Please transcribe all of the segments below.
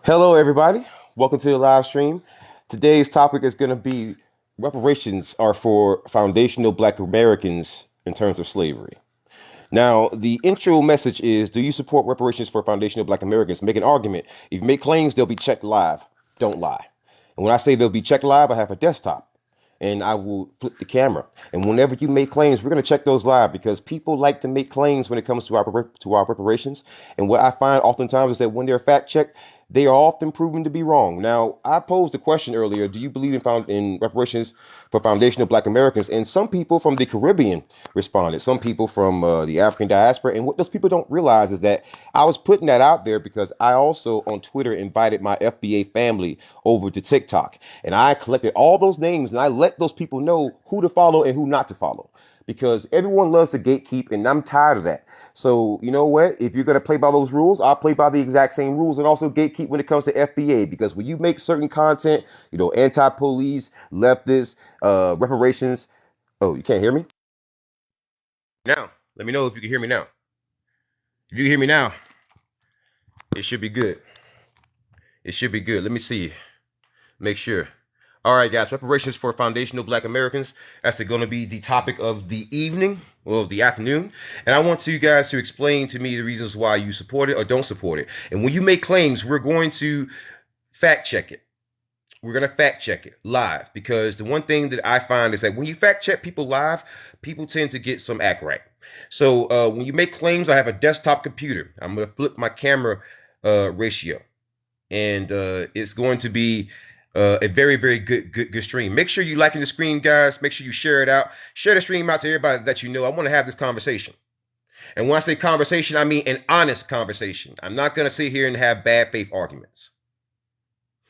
Hello, everybody. Welcome to the live stream. Today's topic is going to be reparations are for foundational Black Americans in terms of slavery. Now, the intro message is: do you support reparations for foundational Black Americans? Make an argument. If you make claims, they'll be checked live. Don't lie. And when I say they'll be checked live, I have a desktop and I will flip the camera. And whenever you make claims, we're going to check those live because people like to make claims when it comes to our reparations. And what I find oftentimes is that when they're fact checked, they are often proven to be wrong. Now, I posed a question earlier: do you believe in reparations for foundational Black Americans? And some people from the Caribbean responded. Some people from the African diaspora. And what those people don't realize is that I was putting that out there because I also on Twitter invited my FBA family over to TikTok, and I collected all those names and I let those people know who to follow and who not to follow because everyone loves to gatekeep, and I'm tired of that. So, you know what? If you're going to play by those rules, I'll play by the exact same rules and also gatekeep when it comes to FBA. Because when you make certain content, anti-police, leftist, reparations. Oh, you can't hear me? Now, let me know if you can hear me now. If you can hear me now, it should be good. It should be good. Let me see. Make sure. All right, guys. Reparations for foundational Black Americans. That's going to be the topic of the evening, well, the afternoon. And I want you guys to explain to me the reasons why you support it or don't support it. And when you make claims, we're going to fact check it. We're going to fact check it live because the one thing that I find is that when you fact check people live, people tend to get some act right. So when you make claims, I have a desktop computer. I'm going to flip my camera ratio, and it's going to be a very, very good stream. Make sure you liking the screen, guys. Make sure you share it out. Share the stream out to everybody that you know. I want to have this conversation. And when I say conversation, I mean an honest conversation. I'm not going to sit here and have bad faith arguments.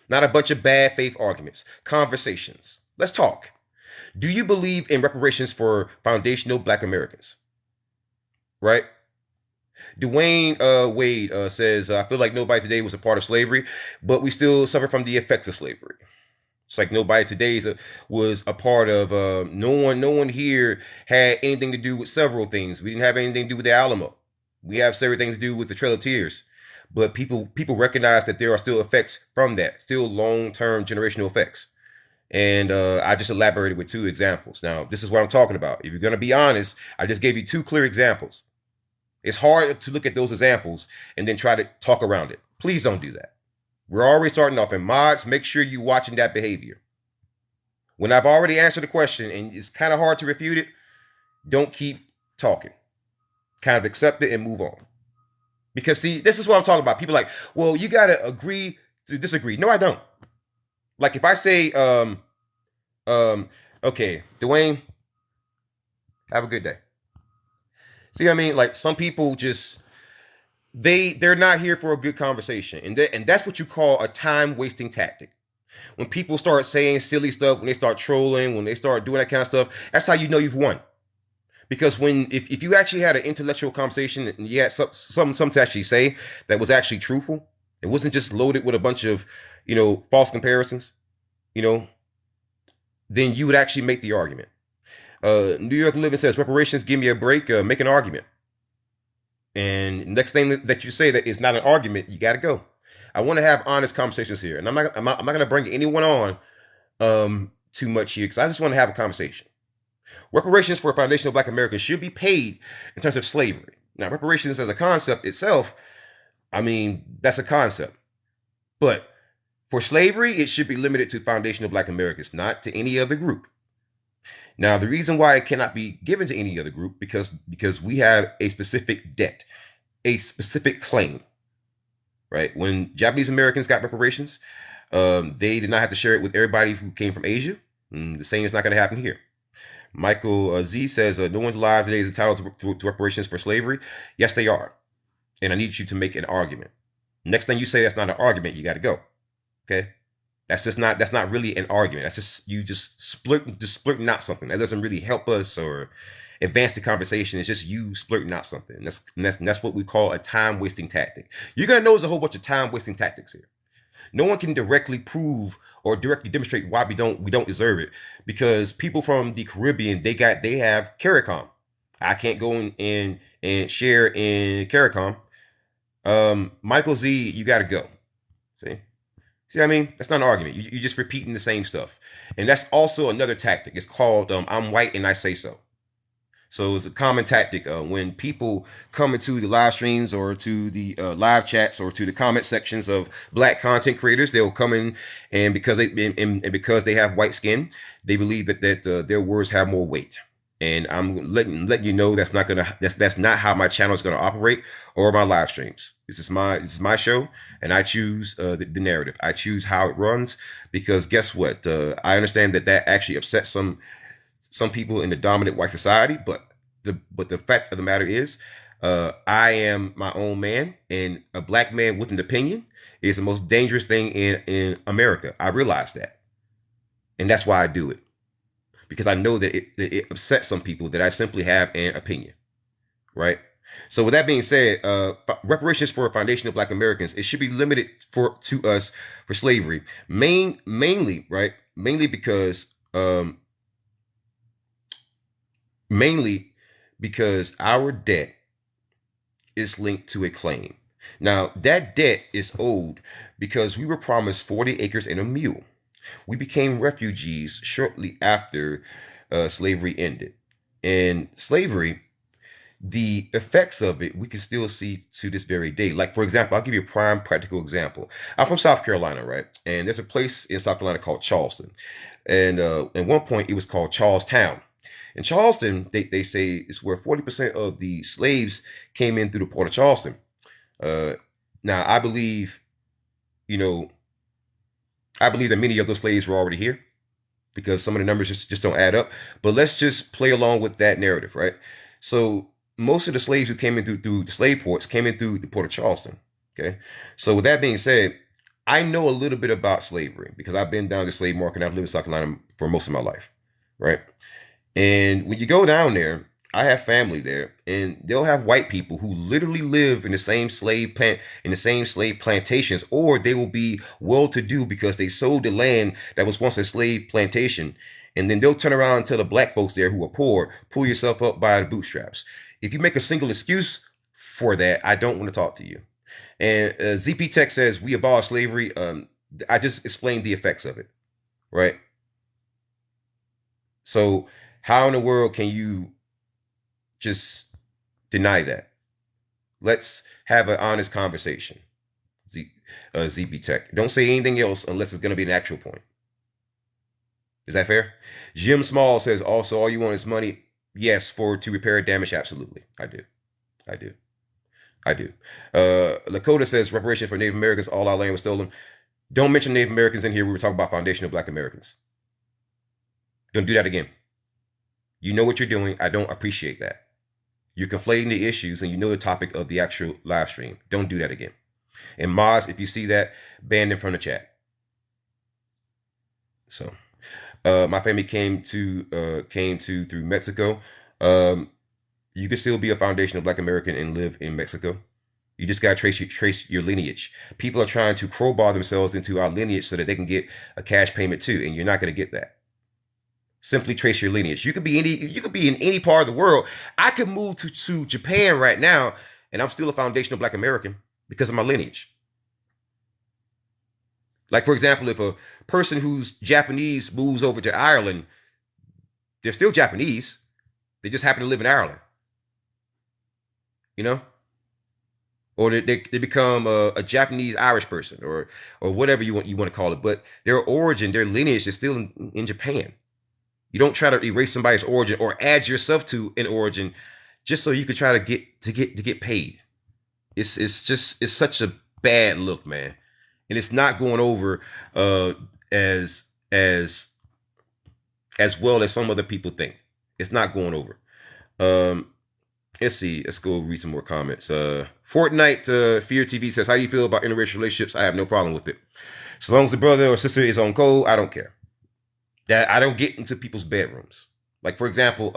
Not a bunch of bad faith arguments. Conversations. Let's talk. Do you believe in reparations for foundational Black Americans? Right? Dwayne Wade says, I feel like nobody today was a part of slavery, but we still suffer from the effects of slavery. It's like nobody today was a part of. No one here had anything to do with several things. We didn't have anything to do with the Alamo. We have several things to do with the Trail of Tears. But people recognize that there are still effects from that, still long-term generational effects. And I just elaborated with two examples. Now, this is what I'm talking about. If you're going to be honest, I just gave you two clear examples. It's hard to look at those examples and then try to talk around it. Please don't do that. We're already starting off. And mods, make sure you're watching that behavior. When I've already answered the question and it's kind of hard to refute it, don't keep talking. Kind of accept it and move on. Because, see, this is what I'm talking about. People are like, well, you got to agree to disagree. No, I don't. Like if I say, okay, Dwayne, have a good day. See what I mean? Like some people just they're not here for a good conversation, and that's what you call a time wasting tactic. When people start saying silly stuff, when they start trolling, when they start doing that kind of stuff, that's how you know you've won. Because if you actually had an intellectual conversation and you had something to actually say that was actually truthful, it wasn't just loaded with a bunch of false comparisons, then you would actually make the argument. New York Living says reparations, give me a break, make an argument. And next thing that you say that is not an argument, you got to go. I want to have honest conversations here, and I'm not going to bring anyone on too much here because I just want to have a conversation. Reparations for foundational Black Americans should be paid in terms of slavery. Now, reparations as a concept itself, I mean, that's a concept, but for slavery, it should be limited to foundational Black Americans, not to any other group. Now, the reason why it cannot be given to any other group because we have a specific debt, a specific claim, right? When Japanese Americans got reparations, they did not have to share it with everybody who came from Asia. The same is not going to happen here. Michael Z says, no one's alive today is entitled to reparations for slavery. Yes, they are. And I need you to make an argument. Next time you say that's not an argument, you got to go. Okay? That's not really an argument. That's just you just splurting out something. That doesn't really help us or advance the conversation. It's just you splurting out something. That's what we call a time wasting tactic. You're gonna notice a whole bunch of time wasting tactics here. No one can directly prove or directly demonstrate why we don't deserve it because people from the Caribbean they have CARICOM. I can't go in and share in CARICOM. Michael Z, you got to go. See? See what I mean? That's not an argument. You're just repeating the same stuff. And that's also another tactic. It's called I'm white and I say so. So it's a common tactic when people come into the live streams or to the live chats or to the comment sections of black content creators. They'll come in, and because they have white skin, they believe that their words have more weight. And I'm letting you know that's not how my channel is gonna operate or my live streams. This is my show, and I choose the narrative. I choose how it runs because guess what? I understand that actually upsets some people in the dominant white society, but the fact of the matter is, I am my own man, and a black man with an opinion is the most dangerous thing in America. I realize that, and that's why I do it because I know that it upsets some people that I simply have an opinion, right? So with that being said, reparations for foundational Black Americans, it should be limited to us for slavery, mainly, right? Mainly because our debt is linked to a claim. Now, that debt is owed because we were promised 40 acres and a mule. We became refugees shortly after slavery ended. And slavery, the effects of it, we can still see to this very day. Like, for example, I'll give you a prime practical example. I'm from South Carolina, right? And there's a place in South Carolina called Charleston. And at one point, it was called Charlestown. In Charleston, they say it's where 40% of the slaves came in through the port of Charleston. Uh, now, you know, I believe that many of those slaves were already here because some of the numbers just don't add up. But let's just play along with that narrative, right? So most of the slaves who came in through the slave ports came in through the port of Charleston. Okay. So with that being said, I know a little bit about slavery because I've been down the slave market and I've lived in South Carolina for most of my life, right? And when you go down there, I have family there, and they'll have white people who literally live in the same slave plantations, or they will be well-to-do because they sold the land that was once a slave plantation, and then they'll turn around and tell the black folks there who are poor, pull yourself up by the bootstraps. If you make a single excuse for that, I don't want to talk to you. And ZP Tech says we abolish slavery. I just explained the effects of it, right? So how in the world can you just deny that? Let's have an honest conversation. ZB Tech. Don't say anything else unless it's going to be an actual point. Is that fair? Jim Small says also all you want is money. Yes, to repair damage. Absolutely. I do. I do. I do. Lakota says reparations for Native Americans. All our land was stolen. Don't mention Native Americans in here. We were talking about foundational Black Americans. Don't do that again. You know what you're doing. I don't appreciate that. You're conflating the issues and you know the topic of the actual live stream. Don't do that again. And Moz, if you see that, ban them from the chat. So my family came to through Mexico. You can still be a foundational Black American and live in Mexico. You just got to trace your lineage. People are trying to crowbar themselves into our lineage so that they can get a cash payment too, and you're not going to get that. Simply trace your lineage. You could be in any part of the world. I could move to Japan right now, and I'm still a foundational Black American because of my lineage. Like, for example, if a person who's Japanese moves over to Ireland, they're still Japanese. They just happen to live in Ireland. You know? Or they become a Japanese Irish person or whatever you want to call it. But their origin, their lineage is still in Japan. You don't try to erase somebody's origin or add yourself to an origin just so you could try to get paid. It's such a bad look, man. And it's not going over as well as some other people think. It's not going over. Let's see. Let's go read some more comments. Fortnite Fear TV says, how do you feel about interracial relationships? I have no problem with it. As long as the brother or sister is on code, I don't care. That I don't get into people's bedrooms. Like, for example,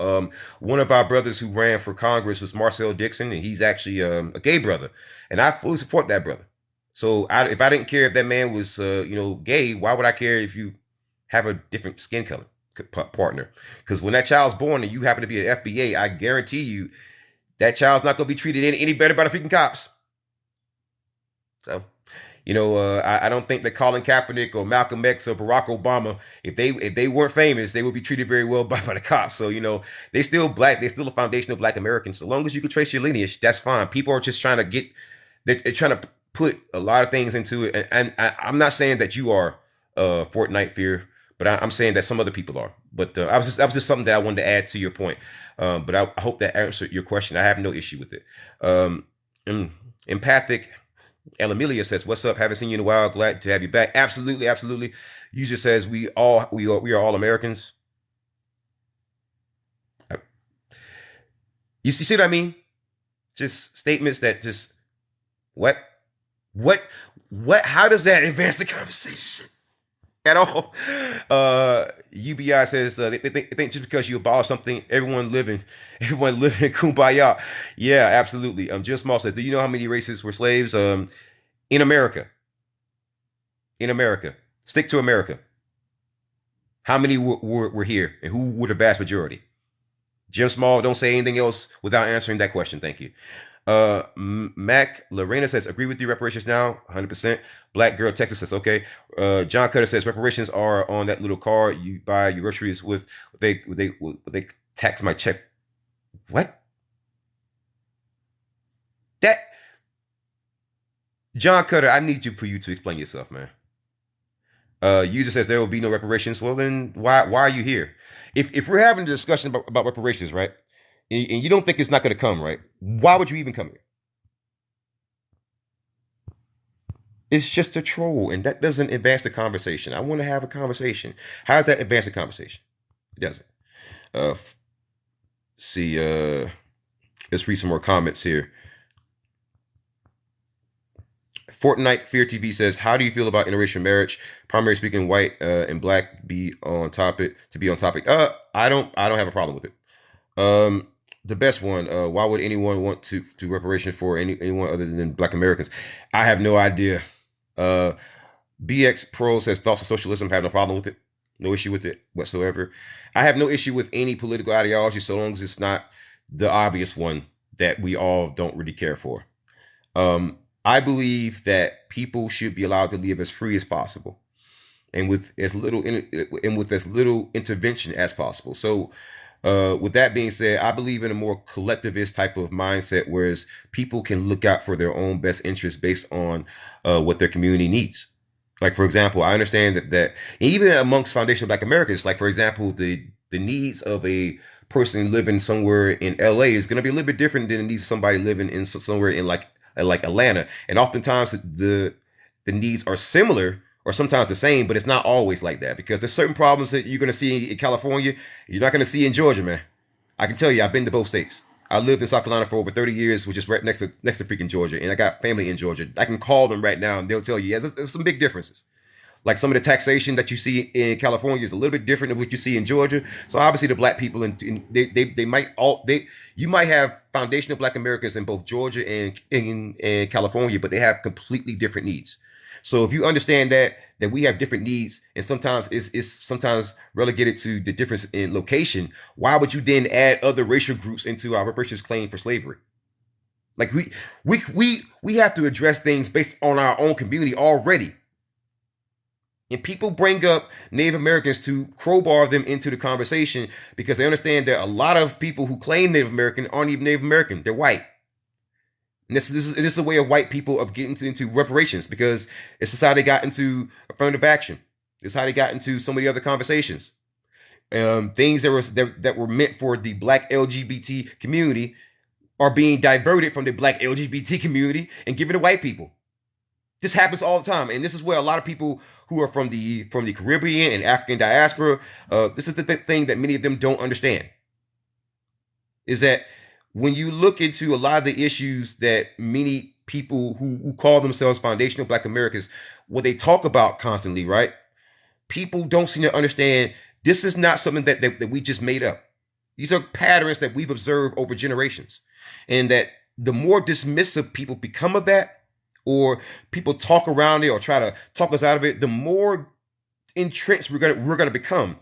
one of our brothers who ran for Congress was Marcel Dixon, and he's actually a gay brother. And I fully support that brother. So if I didn't care if that man was, gay, why would I care if you have a different skin color partner? Because when that child's born and you happen to be an FBA, I guarantee you that child's not going to be treated any better by the freaking cops. So, I don't think that Colin Kaepernick or Malcolm X or Barack Obama, if they weren't famous, they would be treated very well by the cops. So they still black. They're still a foundational black American. So long as you can trace your lineage, that's fine. People are just trying to get. They're trying to put a lot of things into it, and I'm not saying that you are Fortnite fear, but I'm saying that some other people are. But that was just something that I wanted to add to your point. But I hope that answered your question. I have no issue with it. Um, Empathic Elamelia says, "What's up? Haven't seen you in a while. Glad to have you back." Absolutely, absolutely. User says, "We are all Americans." You see what I mean? Just statements that just what, what, what? How does that advance the conversation at all? UBI says they think just because you abolish something, everyone living kumbaya. Yeah, absolutely. Jim Small says, "Do you know how many races were slaves? In America, in America, stick to America. How many were here, and who were the vast majority?" Jim Small, don't say anything else without answering that question. Thank you. Mac Lorena says, "Agree with you. Reparations now, 100%. Black Girl Texas says, "Okay." John Cutter says, "Reparations are on that little card you buy your groceries with. They tax my check." What? That John Cutter, I need you for you to explain yourself, man. User says there will be no reparations. Well, then why are you here? If we're having a discussion about reparations, right? And you don't think it's not going to come, right? Why would you even come here? It's just a troll, and that doesn't advance the conversation. I want to have a conversation. How does that advance the conversation? It doesn't. Uh, see, let's read some more comments here. Fortnite Fear TV says, "How do you feel about interracial marriage? Primary speaking, white and black be on topic to be on topic." I don't have a problem with it. The best one. Why would anyone want to do reparation for anyone other than Black Americans? I have no idea. Uh, BX Pro says, "Thoughts of socialism, have no problem with it. No issue with it whatsoever. I have no issue with any political ideology so long as it's not the obvious one that we all don't really care for. I believe that people should be allowed to live as free as possible and with as little intervention as possible. So, with that being said, I believe in a more collectivist type of mindset, whereas people can look out for their own best interests based on what their community needs. Like, for example, I understand that even amongst foundational Black Americans, like, for example, the needs of a person living somewhere in LA is going to be a little bit different than the needs of somebody living in somewhere in like Atlanta. And oftentimes the needs are similar or sometimes the same, but it's not always like that because there's certain problems that you're going to see in California you're not going to see in Georgia, man. I can tell you, I've been to both states. I lived in South Carolina for over 30 years, which is right next to freaking Georgia, and I got family in Georgia. I can call them right now, and they'll tell you, yeah, there's some big differences. Like some of the taxation that you see in California is a little bit different than what you see in Georgia. So obviously, the black people they might all they you might have foundational Black Americans in both Georgia and in California, but they have completely different needs. So if you understand that we have different needs, and sometimes it's sometimes relegated to the difference in location, why would you then add other racial groups into our reparations claim for slavery? Like we have to address things based on our own community already. And people bring up Native Americans to crowbar them into the conversation because they understand that a lot of people who claim Native American aren't even Native American. They're white. And this is a way of white people of getting into reparations because it's how they got into affirmative action. It's how they got into so many other conversations. Things that were meant for the Black LGBT community are being diverted from the Black LGBT community and given to white people. This happens all the time, and this is where a lot of people who are from the Caribbean and African diaspora, this is the thing that many of them don't understand, is that when you look into a lot of the issues that many people who call themselves foundational Black Americans, what they talk about constantly, right? People don't seem to understand this is not something that we just made up. These are patterns that we've observed over generations, and that the more dismissive people become of that, or people talk around it or try to talk us out of it, the more entrenched we're gonna become.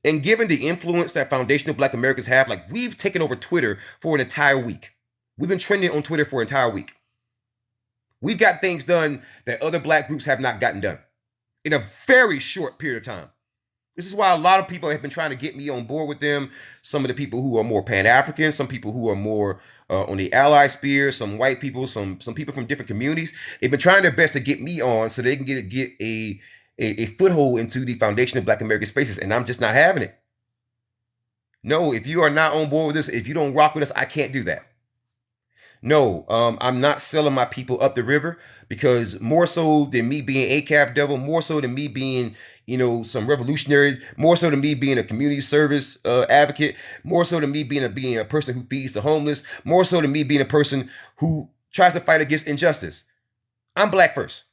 And given the influence that foundational Black Americans have, like we've taken over Twitter for an entire week. We've been trending on Twitter for an entire week. We've got things done that other black groups have not gotten done in a very short period of time. This is why a lot of people have been trying to get me on board with them. Some of the people who are more Pan-African, some people who are more on the ally sphere, some white people, some people from different communities. They've been trying their best to get me on so they can get a foothold into the foundation of Black American spaces, and I'm just not having it. No, if you are not on board with this, if you don't rock with us, I can't do that. No, I'm not selling my people up the river because more so than me being a cap devil, more so than me being, some revolutionary, more so than me being a community service advocate, more so than me being a person who feeds the homeless, more so than me being a person who tries to fight against injustice. I'm black first.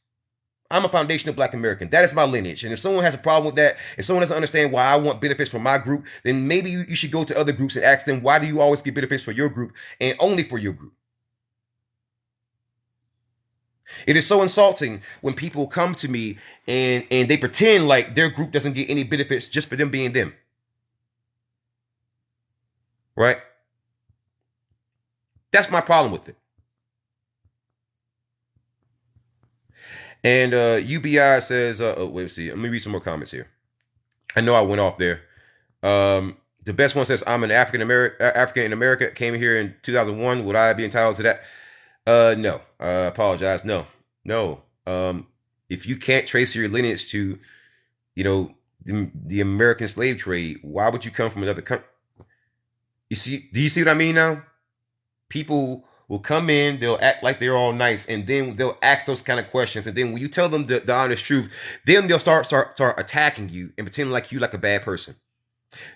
I'm a foundational Black American. That is my lineage. And if someone has a problem with that, if someone doesn't understand why I want benefits from my group, then maybe you should go to other groups and ask them, why do you always get benefits for your group and only for your group? It is so insulting when people come to me and they pretend like their group doesn't get any benefits just for them being them. Right? That's my problem with it. And UBI says, wait, see, let me read some more comments here. I know I went off there. The best one says, I'm an African in America, came here in 2001. Would I be entitled to that? No. I apologize. No. If you can't trace your lineage to, the American slave trade, why would you come from another country? Do you see what I mean now? People will come in, they'll act like they're all nice, and then they'll ask those kind of questions. And then when you tell them the honest truth, then they'll start attacking you and pretending like you like a bad person.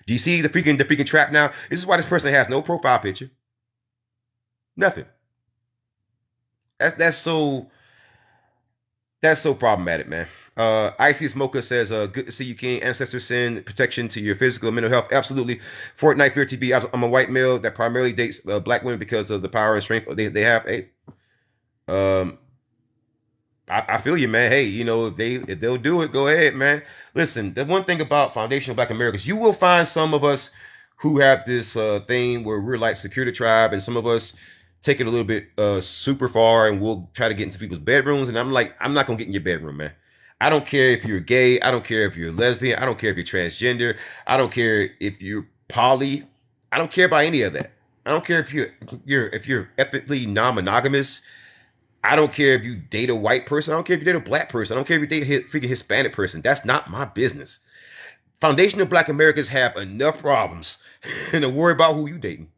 Do you see the freaking trap now? This is why this person has no profile picture. Nothing. That's so problematic, man. Icy Smoker says, good to see you, King. Ancestors send protection to your physical and mental health. Absolutely. Fortnite Fear TV. I'm a white male that primarily dates black women because of the power and strength they have. Hey, I feel you, man. Hey, if they'll do it, go ahead, man. Listen, the one thing about foundational Black Americans, you will find some of us who have this thing where we're like security tribe, and some of us take it a little bit super far, and we'll try to get into people's bedrooms. And I'm like, I'm not gonna get in your bedroom, man. I don't care if you're gay. I don't care if you're lesbian. I don't care if you're transgender. I don't care if you're poly. I don't care about any of that. I don't care if you're ethically non-monogamous. I don't care if you date a white person. I don't care if you date a black person. I don't care if you date a freaking Hispanic person. That's not my business. Foundational Black Americans have enough problems and to worry about who you dating.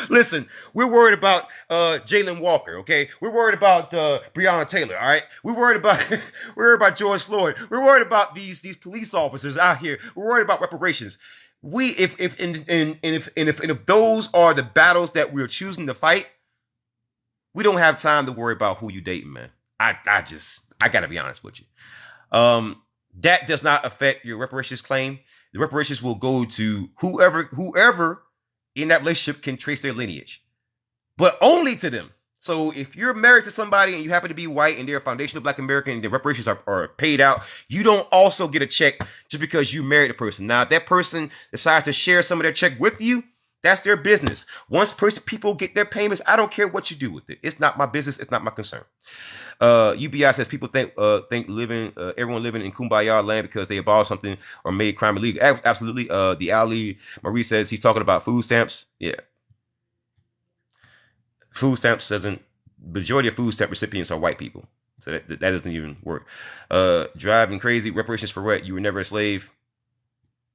Listen, we're worried about Jalen Walker, okay? We're worried about Breonna Taylor, all right? We're worried about George Floyd. We're worried about these police officers out here. We're worried about reparations. If those are the battles that we're choosing to fight, we don't have time to worry about who you dating, man. I gotta be honest with you. That does not affect your reparations claim. The reparations will go to whoever in that relationship can trace their lineage, but only to them. So if you're married to somebody and you happen to be white and they're a foundational Black American and the reparations are paid out, you don't also get a check just because you married a person. Now, if that person decides to share some of their check with you, that's their business. Once people get their payments, I don't care what you do with it. It's not my business. It's not my concern. UBI says people think everyone living in Kumbaya land because they abolished something or made crime illegal. Absolutely. The Ali Marie says he's talking about food stamps. Yeah. Food stamps majority of food stamp recipients are white people. So that doesn't even work. Driving crazy, reparations for what? You were never a slave.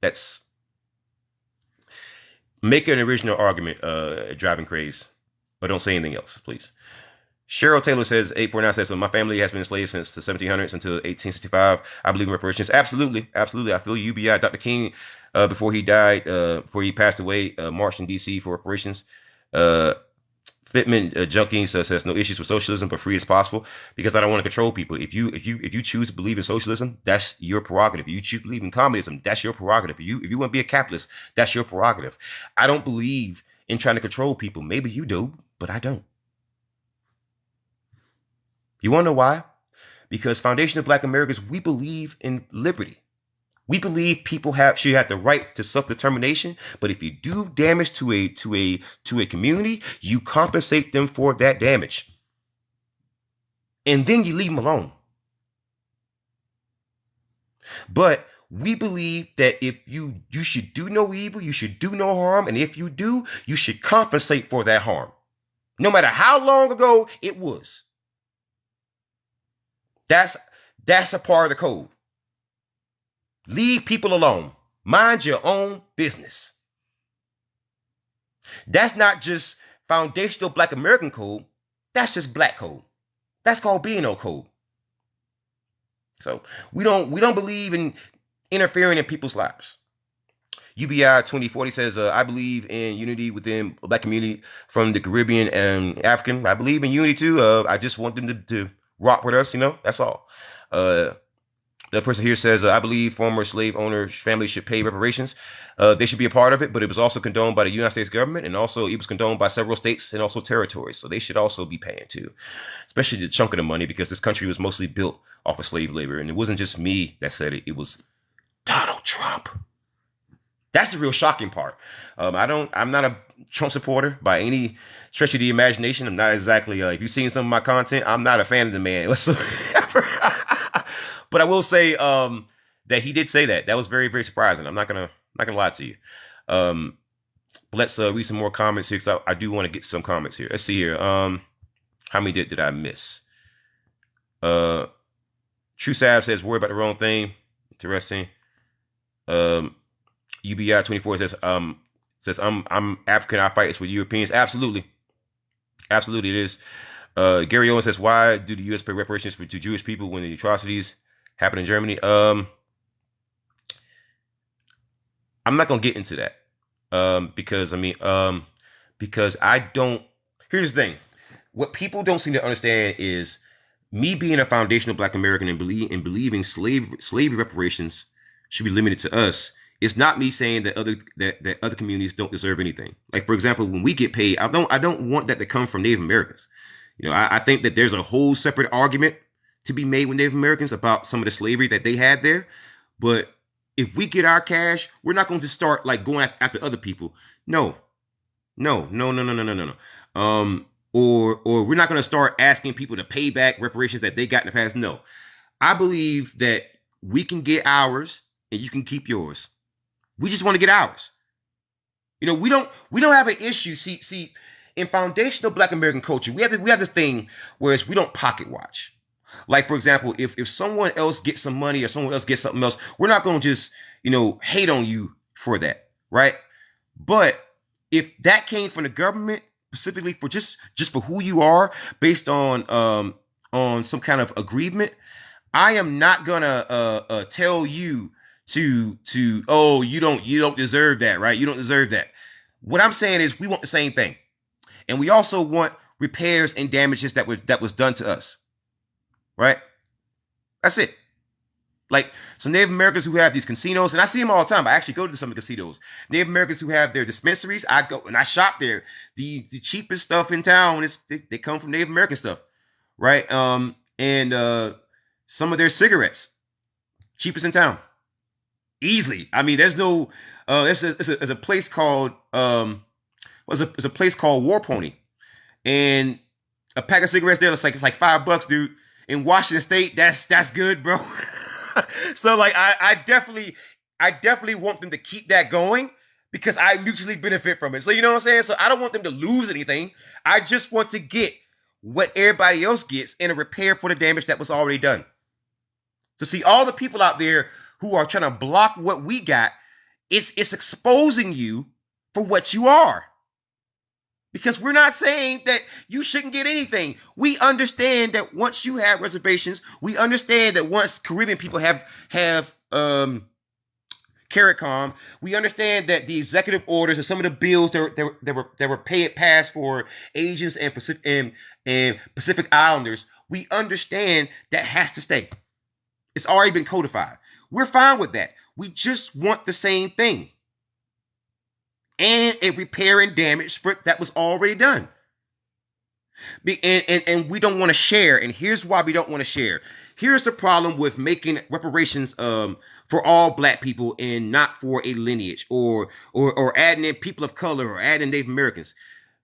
That's make an original argument, driving craze, but don't say anything else, please. Cheryl Taylor says, 849 says, so my family has been enslaved since the 1700s until 1865. I believe in reparations. Absolutely. I feel UBI. Dr. King, before he died, before he passed away, marched in D.C. for reparations. Fitment Junkie says no issues with socialism, but free as possible because I don't want to control people. If you choose to believe in socialism, that's your prerogative. If you choose to believe in communism, that's your prerogative. If you want to be a capitalist, that's your prerogative. I don't believe in trying to control people. Maybe you do, but I don't. You want to know why? Because Foundation of Black Americans, we believe in liberty. We believe people should have the right to self-determination, but if you do damage to a community, you compensate them for that damage. and then you leave them alone. But we believe that if you should do no evil, you should do no harm, and if you do, you should compensate for that harm, no matter how long ago it was. That's a part of the code. Leave people alone. Mind your own business. That's not just foundational Black American code. That's just Black code. That's called B&O code. So we don't believe in interfering in people's lives. UBI 2040 says, I believe in unity within the Black community from the Caribbean and African. I believe in unity too. I just want them to rock with us, that's all. The person here says, I believe former slave owners' families should pay reparations. They should be a part of it, but it was also condoned by the United States government, and also it was condoned by several states and also territories. So they should also be paying too, especially the chunk of the money, because this country was mostly built off of slave labor. And it wasn't just me that said it. It was Donald Trump. That's the real shocking part. I'm not a Trump supporter by any stretch of the imagination. I'm not exactly, if you've seen some of my content, I'm not a fan of the man whatsoever. But I will say that he did say that. That was very, very surprising. I'm not gonna lie to you. Let's read some more comments here, because I do want to get some comments here. Let's see here. How many did I miss? True Sav says, worry about the wrong thing. Interesting. UBI 24 says I'm African, I fight with Europeans. Absolutely it is. Gary Owen says, why do the U.S. pay reparations to Jewish people when the atrocities happen in Germany? I'm not gonna get into that because I don't. Here's the thing: what people don't seem to understand is me being a foundational Black American and believing slavery reparations should be limited to us. It's not me saying that other communities don't deserve anything. Like, for example, when we get paid, I don't want that to come from Native Americans. I think that there's a whole separate argument to be made with Native Americans about some of the slavery that they had there. But if we get our cash, we're not going to start like going after other people. No. Or we're not going to start asking people to pay back reparations that they got in the past. No, I believe that we can get ours and you can keep yours. We just want to get ours. We don't have an issue. See, in foundational Black American culture, we have this thing where we don't pocket watch. Like, for example, if someone else gets some money or someone else gets something else, we're not going to just, hate on you for that, right? But if that came from the government, specifically for just for who you are, based on some kind of agreement, I am not gonna tell you to you don't deserve that, right? You don't deserve that. What I'm saying is we want the same thing, and we also want repairs and damages that was done to us, right? That's it. Like some Native Americans who have these casinos, and I see them all the time. I actually go to some of the casinos. Native Americans who have their dispensaries, I go and I shop there. The cheapest stuff in town they come from Native American stuff, right? And some of their cigarettes, cheapest in town, easily. I mean, there's no. There's a place called there's a place called War Pony, and a pack of cigarettes there. It's like $5, dude. In Washington State, that's good, bro. So like I definitely want them to keep that going because I mutually benefit from it. So you know what I'm saying? So I don't want them to lose anything. I just want to get what everybody else gets in a repair for the damage that was already done. So see, all the people out there who are trying to block what we got, it's exposing you for what you are. Because we're not saying that you shouldn't get anything. We understand that once you have reservations, we understand that once Caribbean people have CARICOM, we understand that the executive orders and some of the bills that were passed for Asians and Pacific Islanders, we understand that has to stay. It's already been codified. We're fine with that. We just want the same thing. And a repair and damage that was already done. And we don't want to share. And here's why we don't want to share. Here's the problem with making reparations for all Black people and not for a lineage or adding in people of color or adding in Native Americans.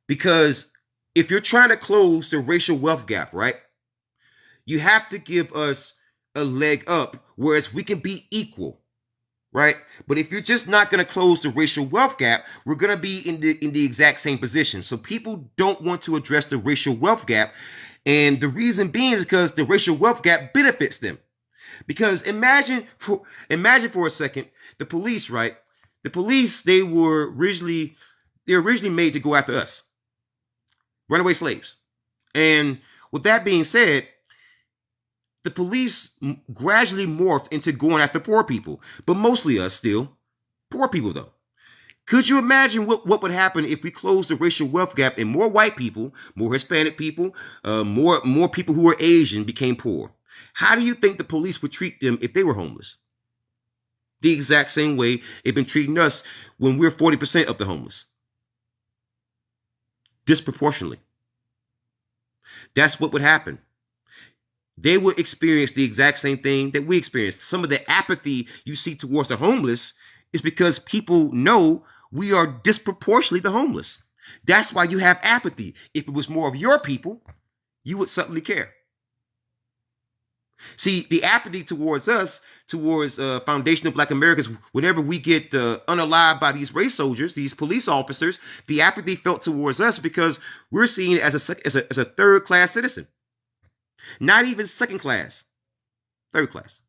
Because if you're trying to close the racial wealth gap, right, You have to give us a leg up, whereas we can be equal, right? But if you're just not going to close the racial wealth gap, we're going to be in the exact same position. So people don't want to address the racial wealth gap, and the reason being is because the racial wealth gap benefits them. Because imagine for a second the police, right? The police they were originally made to go after us, runaway slaves. And with that being said, the police gradually morphed into going after poor people, but mostly us still. Poor people, though. Could you imagine what would happen if we closed the racial wealth gap and more white people, more Hispanic people, more people who were Asian became poor? How do you think the police would treat them if they were homeless? The exact same way they've been treating us when we're 40% of the homeless. Disproportionately. That's what would happen. They would experience the exact same thing that we experienced. Some of the apathy you see towards the homeless is because people know we are disproportionately the homeless. That's why you have apathy. If it was more of your people, you would suddenly care. See, the apathy towards us, towards foundational Black Americans, whenever we get unalived by these race soldiers, these police officers, the apathy felt towards us because we're seen as a third class citizen. Not even second class, third class.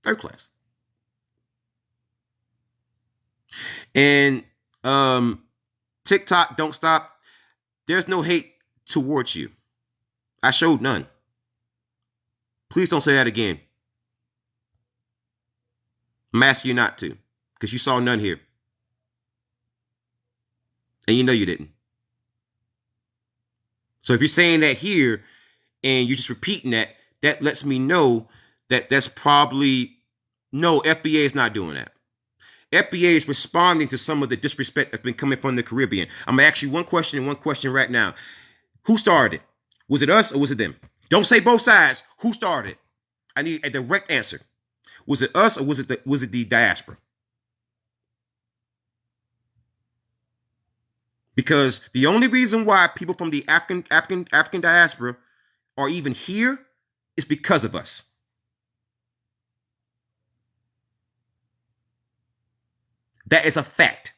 Third class. And TikTok, don't stop. There's no hate towards you. I showed none. Please don't say that again. I'm asking you not to, because you saw none here. And you know you didn't. So if you're saying that here and you're just repeating that, that lets me know that that's probably, no, FBA is not doing that. FBA is responding to some of the disrespect that's been coming from the Caribbean. I'm going to ask you one question and one question right now. Who started it? Was it us or was it them? Don't say both sides. Who started it? I need a direct answer. Was it us or was it the diaspora? Because the only reason why people from the African diaspora are even here is because of us. That is a fact.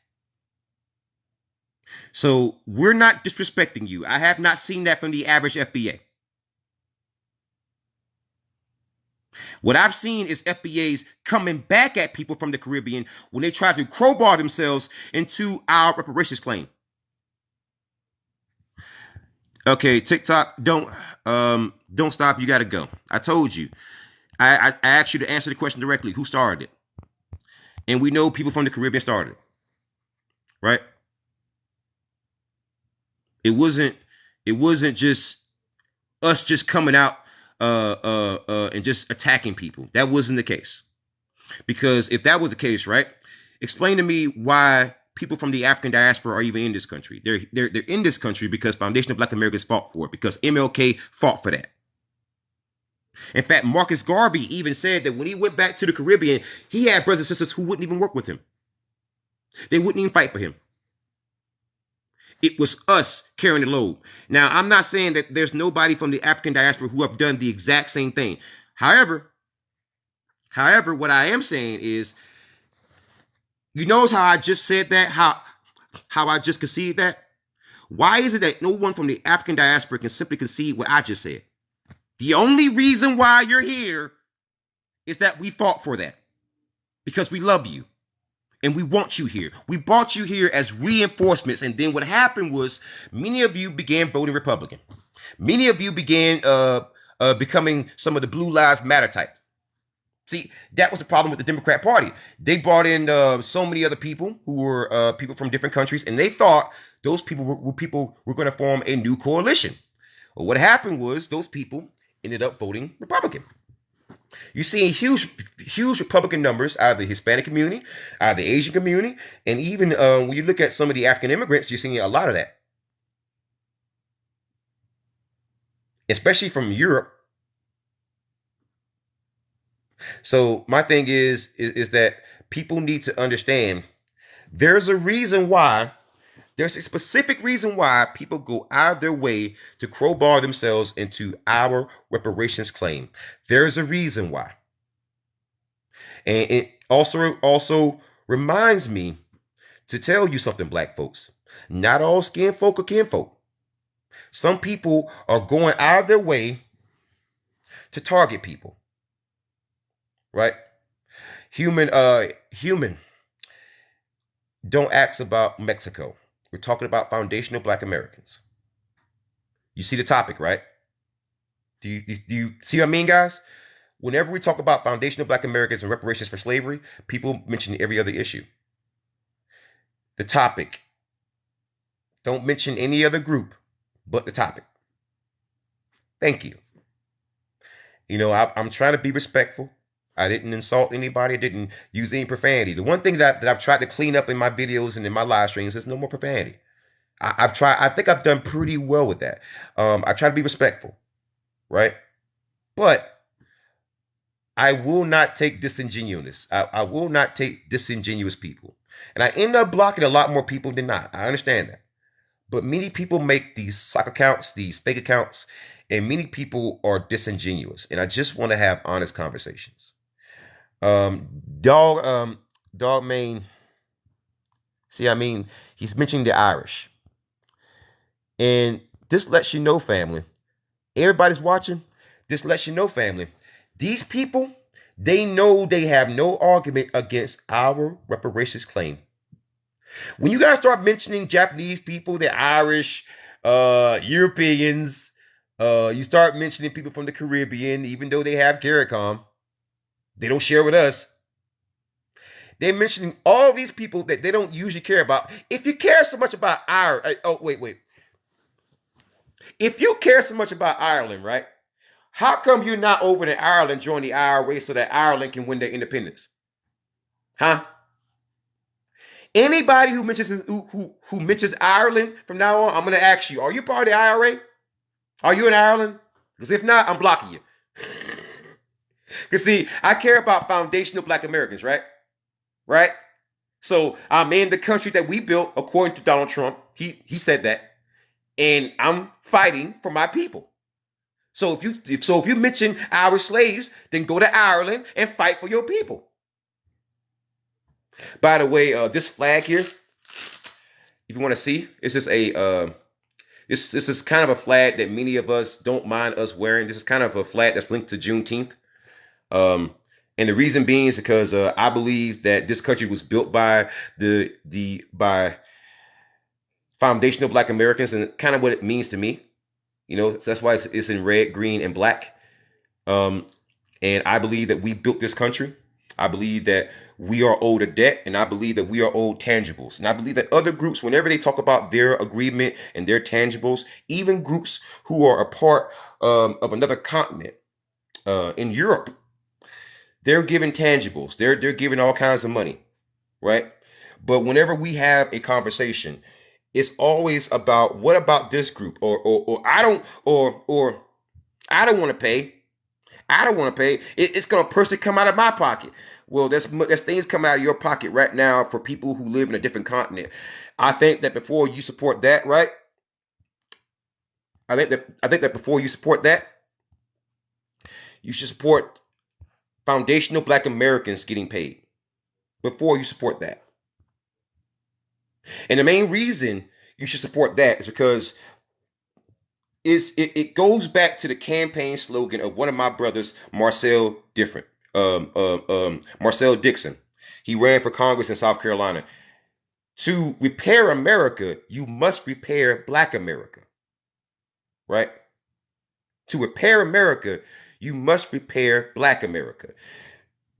So we're not disrespecting you. I have not seen that from the average FBA. What I've seen is FBAs coming back at people from the Caribbean when they try to crowbar themselves into our reparations claim. Okay, TikTok, don't stop. You got to go. I told you. I asked you to answer the question directly. Who started it? And we know people from the Caribbean started it, right? It wasn't just us just coming out and just attacking people. That wasn't the case. Because if that was the case, right? Explain to me why people from the African diaspora are even in this country. They're in this country because Foundation of Black Americans fought for it, because MLK fought for that. In fact, Marcus Garvey even said that when he went back to the Caribbean, he had brothers and sisters who wouldn't even work with him. They wouldn't even fight for him. It was us carrying the load. Now, I'm not saying that there's nobody from the African diaspora who have done the exact same thing. However, what I am saying is, you notice how I just said that, how I just conceded that? Why is it that no one from the African diaspora can simply concede what I just said? The only reason why you're here is that we fought for that. Because we love you. And we want you here. We brought you here as reinforcements. And then what happened was many of you began voting Republican. Many of you began becoming some of the Blue Lives Matter type. See, that was the problem with the Democrat Party. They brought in so many other people who were people from different countries, and they thought those people were going to form a new coalition. Well, what happened was those people ended up voting Republican. You see huge Republican numbers out of the Hispanic community, out of the Asian community, and even when you look at some of the African immigrants, you're seeing a lot of that, especially from Europe. So my thing is that people need to understand there's a reason why There's a specific reason why people go out of their way to crowbar themselves into our reparations claim. There's a reason why. And it also reminds me to tell you something, black folks. Not all skin folk are kinfolk. Some people are going out of their way to target people. Right? Human. Don't ask about Mexico. We're talking about foundational black Americans. You see the topic, right? Do you see what I mean, guys? Whenever we talk about foundational black Americans and reparations for slavery, people mention every other issue. The topic. Don't mention any other group but the topic. Thank you. I'm trying to be respectful. I didn't insult anybody. I didn't use any profanity. The one thing that I've tried to clean up in my videos and in my live streams is no more profanity. I've tried. I think I've done pretty well with that. I try to be respectful, right? But I will not take disingenuous. I will not take disingenuous people. And I end up blocking a lot more people than not. I understand that. But many people make these sock accounts, these fake accounts, and many people are disingenuous. And I just want to have honest conversations. Um, dog, dog main. See, I mean, he's mentioning the Irish. And this lets you know, family. Everybody's watching. This lets you know, family. These people, they know they have no argument against our reparations claim. When you guys start mentioning Japanese people, the Irish, Europeans, you start mentioning people from the Caribbean, even though they have CARICOM, they don't share with us. They're mentioning all these people that they don't usually care about. If you care so much about Ireland, wait. If you care so much about Ireland, right? How come you're not over in Ireland joining the IRA so that Ireland can win their independence? Huh? Anybody who mentions Ireland from now on, I'm going to ask you: are you part of the IRA? Are you in Ireland? Because if not, I'm blocking you. Because see, I care about foundational black Americans, right? Right? So I'm in the country that we built, according to Donald Trump. He said that, and I'm fighting for my people. So if you mention our slaves, then go to Ireland and fight for your people. By the way, this flag here, if you want to see, it's just this is kind of a flag that many of us don't mind us wearing. This is kind of a flag that's linked to Juneteenth. And the reason being is because I believe that this country was built by by foundational black Americans, and kind of what it means to me. So that's why it's in red, green, and black. And I believe that we built this country. I believe that we are owed a debt, and I believe that we are owed tangibles. And I believe that other groups, whenever they talk about their agreement and their tangibles, even groups who are a part of another continent, in Europe, they're giving tangibles. They're giving all kinds of money, right? But whenever we have a conversation, it's always about what about this group, or I don't want to pay. I don't want to pay. It's going to personally come out of my pocket. Well, there's things come out of your pocket right now for people who live in a different continent. I think that before you support that, right? I think that before you support that, you should support foundational black Americans getting paid before you support that. And the main reason you should support that is because it goes back to the campaign slogan of one of my brothers, Marcel Dixon. He ran for Congress in South Carolina. To repair America, you must repair black America. Right? To repair America, you must repair black America.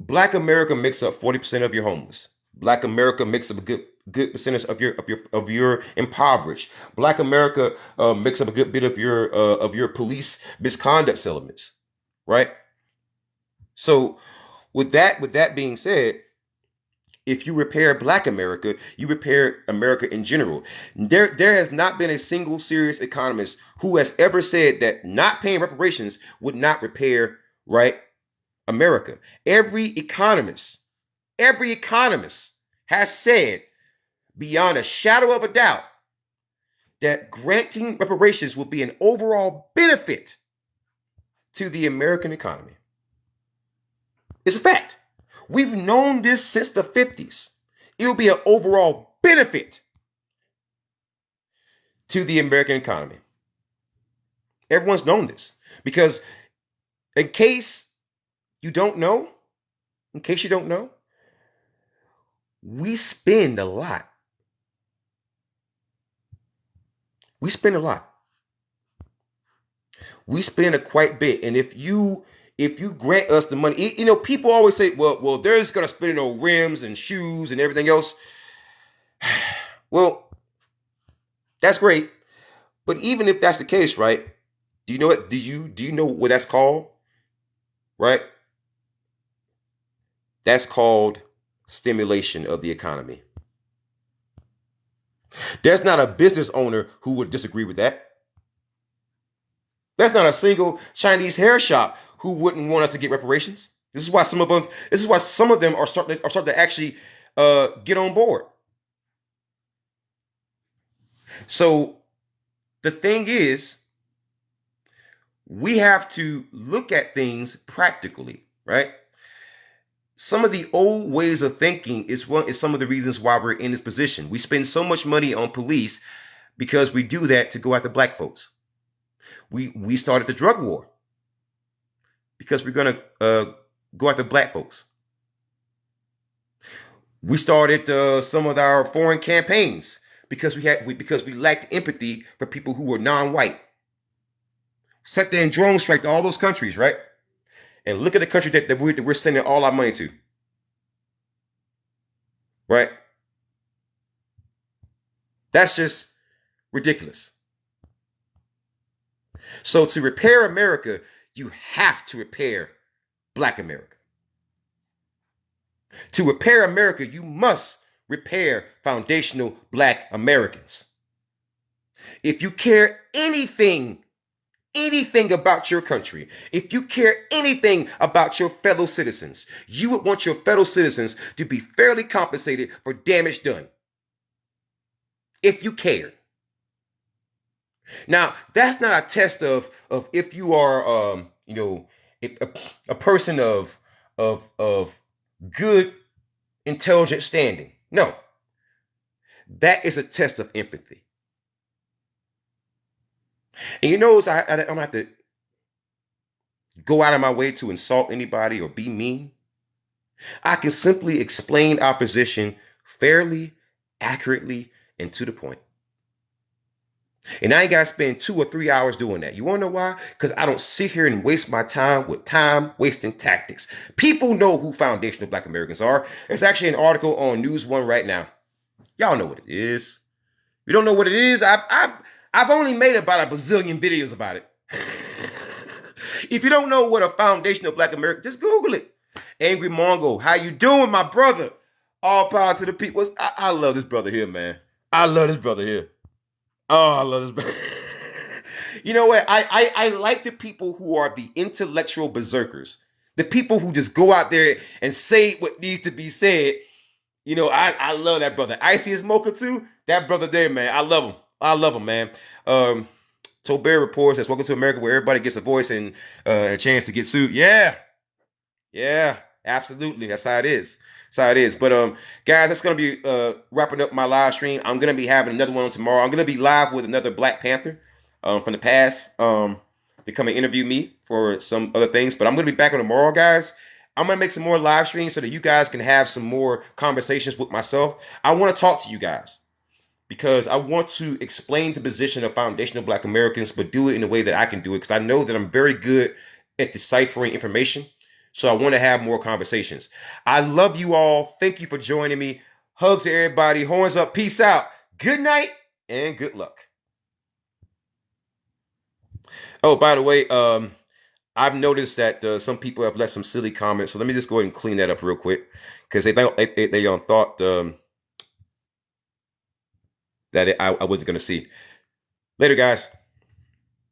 Black America makes up 40% of your homeless. Black America makes up a good percentage of your impoverished. Black America makes up a good bit of your police misconduct settlements, right? So with that being said, if you repair black America, you repair America in general. There has not been a single serious economist who has ever said that not paying reparations would not repair, right, America. Every economist has said beyond a shadow of a doubt that granting reparations will be an overall benefit to the American economy. It's a fact. We've known this since the 50s. It will be an overall benefit to the American economy. Everyone's known this because, in case you don't know, we spend a lot. We spend a lot. We spend a quite bit, and if you grant us the money, people always say, well, they're just gonna spend it on rims and shoes and everything else. Well, that's great, but even if that's the case, right? Do you know what? Do you know what that's called? Right? That's called stimulation of the economy. There's not a business owner who would disagree with that. There's not a single Chinese hair shop who wouldn't want us to get reparations. This is why some of them are starting to actually get on board. So the thing is, we have to look at things practically, right? Some of the old ways of thinking is some of the reasons why we're in this position. We spend so much money on police because we do that to go after black folks. We started the drug war because we're gonna go after black folks. We started some of our foreign campaigns because we lacked empathy for people who were non-white. Sat there and drone strike all those countries, right? And look at the country that we're sending all our money to. Right? That's just ridiculous. So to repair America, you have to repair Black America. To repair America, you must repair foundational Black Americans. If you care anything about your country, if you care anything about your fellow citizens, you would want your fellow citizens to be fairly compensated for damage done. If you care. Now, that's not a test of if you are a person of good intelligent standing. No. That is a test of empathy. And I don't have to go out of my way to insult anybody or be mean. I can simply explain our position fairly, accurately, and to the point. And I ain't got to spend 2 or 3 hours doing that. You want to know why? Because I don't sit here and waste my time with time-wasting tactics. People know who foundational Black Americans are. There's actually an article on News One right now. Y'all know what it is. You don't know what it is? I've only made about a bazillion videos about it. If you don't know what a foundational Black American, just Google it. Angry Mongo, how you doing, my brother? All power to the people. I love this brother here, man. I love this brother here. Oh, I love this brother. You know what? I like the people who are the intellectual berserkers. The people who just go out there and say what needs to be said. I love that brother. Icy as Mocha too. That brother there, man. I love him. I love him, man. Tolbert reports says, "Welcome to America, where everybody gets a voice and a chance to get sued." Yeah, absolutely. That's how it is. But guys, that's gonna be wrapping up my live stream. I'm gonna be having another one tomorrow. I'm gonna be live with another Black Panther from the past to come and interview me for some other things. But I'm gonna be back on tomorrow, guys. I'm gonna make some more live streams so that you guys can have some more conversations with myself. I want to talk to you guys because I want to explain the position of foundational Black Americans, but do it in a way that I can do it because I know that I'm very good at deciphering information. So I want to have more conversations. I love you all. Thank you for joining me. Hugs to everybody. Horns up. Peace out. Good night and good luck. Oh, by the way, I've noticed that some people have left some silly comments. So let me just go ahead and clean that up real quick because they thought that I wasn't going to see. Later, guys.